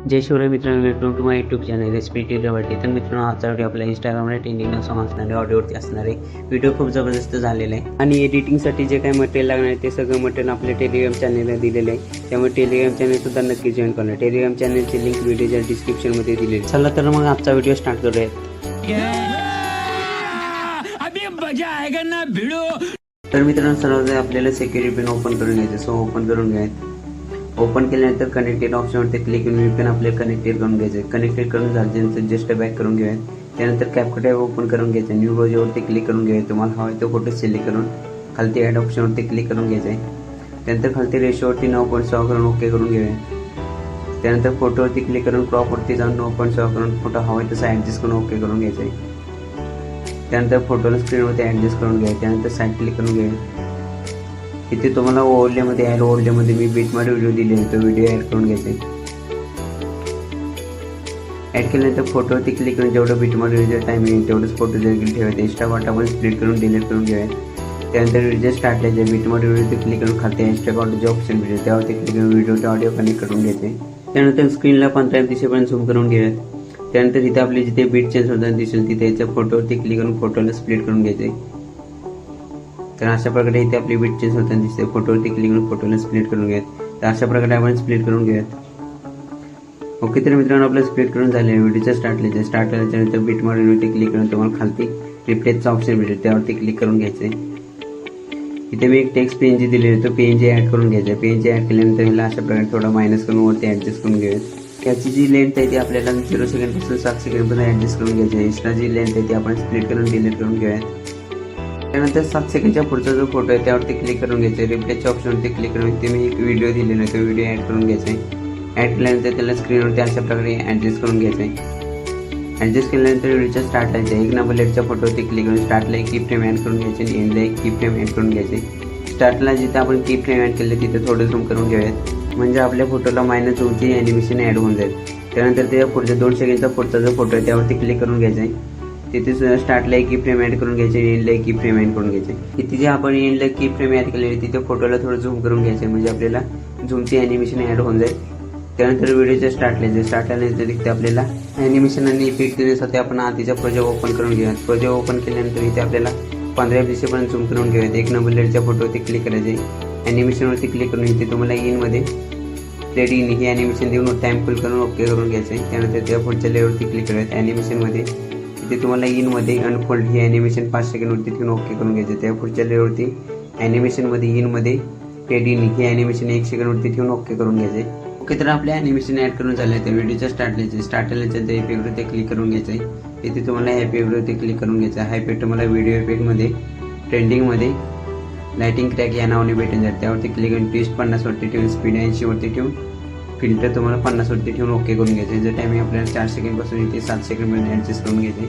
जय शिवराय मित्रांनो, welcome to my YouTube channel recipe टिलवरती. तर मित्रांनो, आजचा व्हिडिओ आपल्या इंस्टाग्रामला ट्रेंडिंग सॉंग असणारे ऑडिओवरती असणार आहे. व्हिडिओ खूप जबरदस्त झालेला आहे आणि एडिटिंगसाठी जे काही मटेरियल लागणार आहे ते सगळं मटेरियल आपल्या टेलिग्राम चॅनलला दिलेलं आहे. त्यामुळे टेलिग्राम चॅनलसुद्धा नक्की जॉईन करा. टेलिग्राम चॅनलची लिंक व्हिडिओच्या डिस्क्रिप्शनमध्ये दिलेली आहे. चला तर मग आजचा व्हिडिओ स्टार्ट करूया. तर मित्रांनो, सर्वात आपल्याला सिक्युरिटी पिन ओपन करून घ्यायचं. सो ओपन करून घ्यायचं. ओपन केल्यानंतर कनेक्टेड ऑप्शनवरती क्लिक करून VPN आपल्याला कनेक्टेड करून घ्यायचं. कनेक्टेड करून झाल्यानंतर जस्ट बॅक करून घ्यायचं. त्यानंतर कॅपकट ॲप ओपन करून घ्यायचं. न्यू प्रोजेक्टवरती क्लिक करून घ्यायचं. तुम्हाला हवा आहे तो फोटो सिलेक्ट करून खालती ॲड ऑप्शनवरती क्लिक करून घ्यायचं आहे. त्यानंतर खालती रेशोवरती 9.6 करून ओके करून घ्यायचं. त्यानंतर फोटोवरती क्लिक करून क्रॉपवरती जाऊन 9.6 करून फोटो हवा आहे तसा ॲडजस्ट करून ओके करून घ्यायचं आहे. त्यानंतर फोटोला स्क्रीनवरती ॲडजस्ट करून घ्यायचं. त्यानंतर साईड क्लिक करून घ्यायचं. इथे तुम्हाला ओव्हरलेमध्ये ॲड ओव्हरलेमध्ये मी बीटमध्ये व्हिडिओ दिले आहे, तो व्हिडिओ ॲड करून घ्यायचा आहे. ॲड केल्यानंतर फोटोवरती क्लिक करून जेवढं बीटमध्ये व्हिडिओ टाईम येईल तेवढंच फोटो देखील ठेवायचे. एक्स्ट्रा वाटा पण स्प्लिट करून डिलीट करून घ्यायचे. त्यानंतर व्हिडिओ स्टार्ट करायचे. बीटमध्ये व्हिडिओ क्लिक करून खाते एक्स्ट्रा ऑडिओचे ऑप्शन भेटेल त्यावरती क्लिक करून व्हिडिओचा ऑडिओ कनेक्ट करून घ्यायचे. त्यानंतर स्क्रीनला 15 दिशेपर्यंत झूम करून घ्यायचं. त्यानंतर इथे आपली जिथे बीट चेंज होताना दिसेल तिथे याच्या फोटोवरती क्लिक करून फोटोला स्प्लिट करून घ्यायचे. तर अशा प्रकारे इथे आपली बीट चेंज होताना दिसते. फोटोवरती क्लिक करून फोटोला स्प्लिट करून घ्यायचं. तर अशा प्रकारे आपण स्प्लिट करून घ्यायचं. ओके, तर मित्रांनो, आपलं स्प्लिट करून झाले. व्हिडिओच्या स्टार्ट केल्यानंतर बीटमध्ये व्हिडिओवरती क्लिक करून तुम्हाला खालती रिप्लेसचा ऑप्शन भेटेल त्यावरती क्लिक करून घ्यायचं आहे. इथे मी एक टेक्स्ट PNG दिलेली आहे, तो PNG ॲड करून घ्यायचा. PNG ॲड केल्यानंतर ह्याला अशा प्रकारे थोडा मायनस करून वरती ॲडजस्ट करून घ्यायचं. याची जी लेंथ आहे ती आपल्याला 0 सेकंडपासून 7 सेकंडपर्यंत ॲडजस्ट करून घ्यायची. एक्स्ट्रा जी लेंथ आहे ती आपण स्प्लिट करून डिलीट करून घेऊया. त्यानंतर 7 सेकंडच्या पुढचा जो फोटो आहे त्यावरती क्लिक करून घ्यायचा आहे. रिप्लेसच्या ऑप्शनवरती क्लिक करून इथे मी एक व्हिडिओ दिलेला आहे, तो व्हिडिओ ॲड करून घ्यायचा आहे. ॲड केल्यानंतर त्याला स्क्रीनवरती अशा प्रकारे ॲडजस्ट करून घ्यायचं आहे. ॲडजस्ट केल्यानंतर व्हिडिओच्या स्टार्ट आहे 1 नंबर लेटच्या फोटोवरती क्लिक करून स्टार्टला एक की फ्रेम ॲड करून घ्यायचे आणि एंडला एक की फ्रेम ॲड करून घ्यायचे. स्टार्टला जिथे आपण की फ्रेम ॲड केले तिथे थोडं झूम करून घेऊयात, म्हणजे आपल्या फोटोला मायनस झूमची ॲनिमेशन ॲड होऊन जाईल. त्यानंतर त्या पुढच्या 2 सेकंडचा पुढचा जो फोटो आहे त्यावरती क्लिक करून घ्यायचा आहे. तिथे सुद्धा स्टार्टला एक की फ्रेम ॲड करून घ्यायचे आणि एंडला एक की फ्रेम ॲड करून घ्यायचे. तिथे जे आपण एंडला की फ्रेम ॲड केलेली तिथे फोटोला थोडं झूम करून घ्यायचं, म्हणजे आपल्याला झूमची ॲनिमेशन ॲड होऊन जाईल. त्यानंतर व्हिडिओच्या स्टार्टला तिथे आपल्याला ॲनिमेशन आणि इफेक्ट देण्यासाठी आपण आधीचा प्रोजेक्ट ओपन करून घेऊयात. प्रोजेक्ट ओपन केल्यानंतर इथे आपल्याला 15 दिवसेपर्यंत झूम करून घेऊयात. 1 नंबर लेटच्या फोटोवरती क्लिक करायचे. ॲनिमेशनवरती क्लिक करून इथे तुम्हाला इनमध्ये प्लेट इन ही ॲनिमेशन देऊन टाईम फुल करून ओके करून घ्यायचं आहे. त्यानंतर त्या पुढच्या लेवरती क्लिक करायचं. ॲनिमेशनमध्ये इथे तुम्हाला इनमध्ये अनफोल्ड ही ॲनिमेशन 5 सेकंडवरती ठेवून ओके करून घ्यायचं. त्या पुढच्या लेवरती ॲनिमेशनमध्ये इनमध्ये प्लेट इन ही ॲनिमेशन 1 सेकंडवरती ठेवून ओके करून घ्यायचे. ओके, तर आपल्या ॲनिमेशन ॲड करून झाले. तर व्हिडिओच्या स्टार्टला इफेक्टवरती क्लिक करून घ्यायचं आहे. इथे तुम्हाला इफेक्टवरती क्लिक करून घ्यायचं आहे. हा इफेक्ट तुम्हाला व्हिडिओ इफेक्टमध्ये ट्रेंडिंगमध्ये लाइटिंग क्रॅक या नावाने भेटून जाईल. त्यावरती क्लिक करून ट्विस्ट 50 वरती ठेवून स्पीड 80 वरती ठेवून फिल्टर तुम्हाला 50 वरती ठेवून ओके करून घ्यायचं. जर टायमिंग आपल्याला 4 सेकंडपासून इथे 7 सेकंडपर्यंत ॲडजस्ट करून घ्यायचे.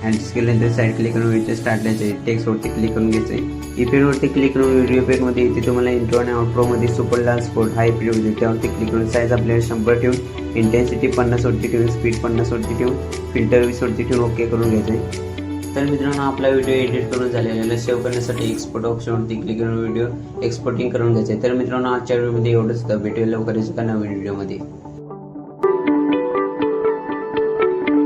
ॲडजस्ट केल्यानंतर साईड क्लिक करून व्हिडिओ स्टार्टला टेक्स्टवरती क्लिक करून घ्यायचं आहे. इफेक्टवरती क्लिक करून व्हिडिओ इफेक्टमध्ये इथे तुम्हाला इंट्रो आणि आउट्रोमध्ये सुपर लार्ज स्पोर्ट हा इफेक्ट होईल. त्यावरती क्लिक करून साईज आपल्याला 100 ठेवून इंटेन्सिटी 50 वरती ठेवून स्पीड 50 वरती ठेवून फिल्टर 20 वरती ठेवून ओके करून घ्यायचं आहे. तर मित्रांनो, आपला व्हिडिओ एडिट करून झालेला सेव्ह करण्यासाठी एक्सपोर्ट ऑप्शनवरती क्लिक करून व्हिडिओ एक्सपोर्टिंग करून घ्यायचे. तर मित्रांनो, आजच्या व्हिडिओमध्ये एवढंच. भेटूया लवकरच एका नवीन व्हिडिओमध्ये.